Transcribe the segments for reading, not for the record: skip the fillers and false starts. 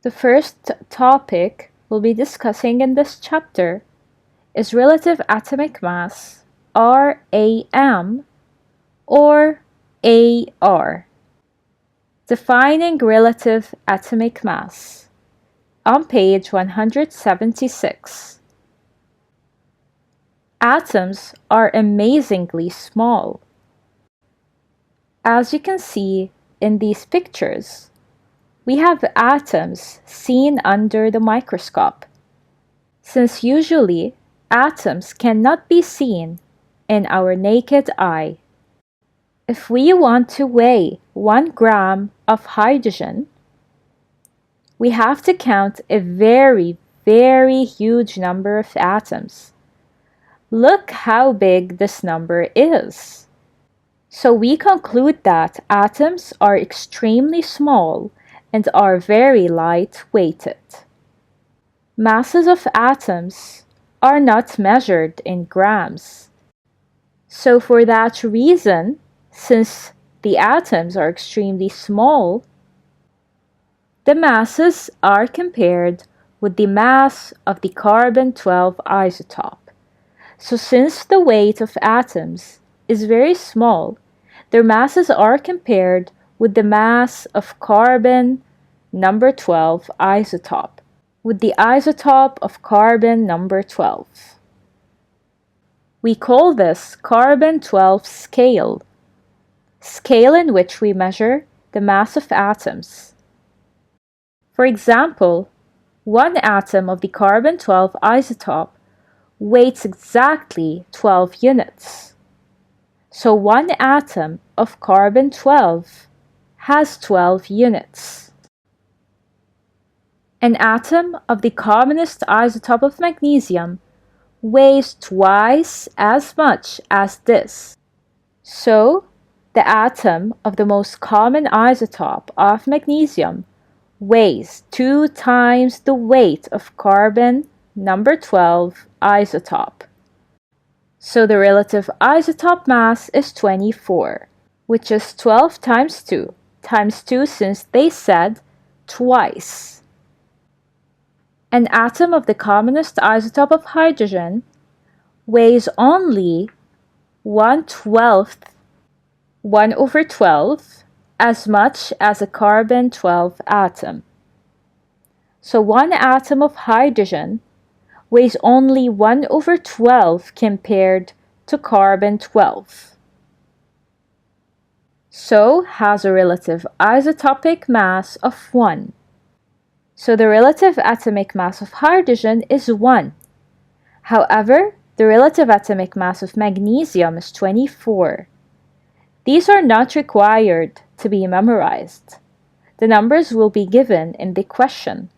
The first topic we'll be discussing in this chapter is relative atomic mass, RAM, or AR. Defining relative atomic mass on page 176. Atoms are amazingly small. As you can see in these pictures, we have atoms seen under the microscope, since usually atoms cannot be seen in our naked eye. If we want to weigh 1 gram of hydrogen, we have to count a very, very huge number of atoms. Look how big this number is. So we conclude that atoms are extremely small and are very light-weighted. Masses of atoms are not measured in grams. So for that reason, since the atoms are extremely small, the masses are compared with the mass of the carbon-12 isotope. So since the weight of atoms is very small, their masses are compared with the mass of carbon number 12 isotope, with the isotope of carbon number 12. We call this carbon-12 scale in which we measure the mass of atoms. For example, one atom of the carbon-12 isotope weighs exactly 12 units. So one atom of carbon-12 has 12 units. An atom of the commonest isotope of magnesium weighs twice as much as this. So the atom of the most common isotope of magnesium weighs 2 times the weight of carbon number 12 isotope. So the relative isotope mass is 24, which is 12 times 2 since they said twice. An atom of the commonest isotope of hydrogen weighs only 1/12 as much as a carbon-12 atom. So one atom of hydrogen weighs only 1/12 compared to carbon-12. So has a relative isotopic mass of 1. So the relative atomic mass of hydrogen is 1. However, the relative atomic mass of magnesium is 24. These are not required to be memorized. The numbers will be given in the question.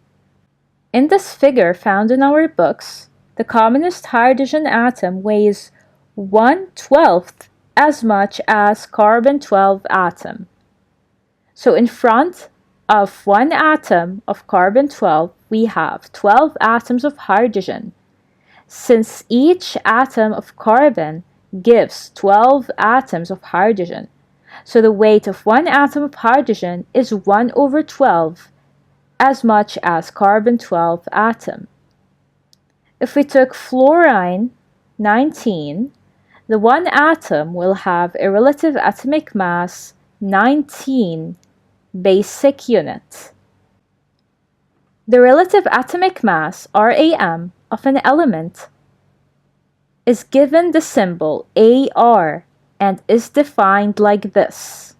In this figure found in our books, the commonest hydrogen atom weighs 1/12 as much as carbon-12 atom. So in front of one atom of carbon-12, we have 12 atoms of hydrogen. Since each atom of carbon gives 12 atoms of hydrogen, so the weight of one atom of hydrogen is 1/12 as much as carbon-12 atom. If we took fluorine 19, the one atom will have a relative atomic mass 19 basic unit. The relative atomic mass, RAM, of an element is given the symbol AR and is defined like this.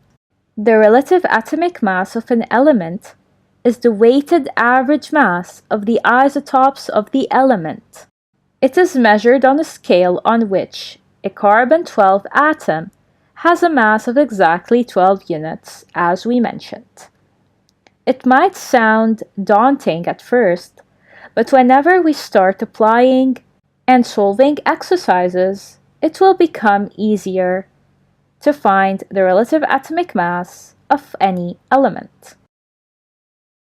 The relative atomic mass of an element is the weighted average mass of the isotopes of the element. It is measured on a scale on which a carbon-12 atom has a mass of exactly 12 units, as we mentioned. It might sound daunting at first, but whenever we start applying and solving exercises, it will become easier to find the relative atomic mass of any element.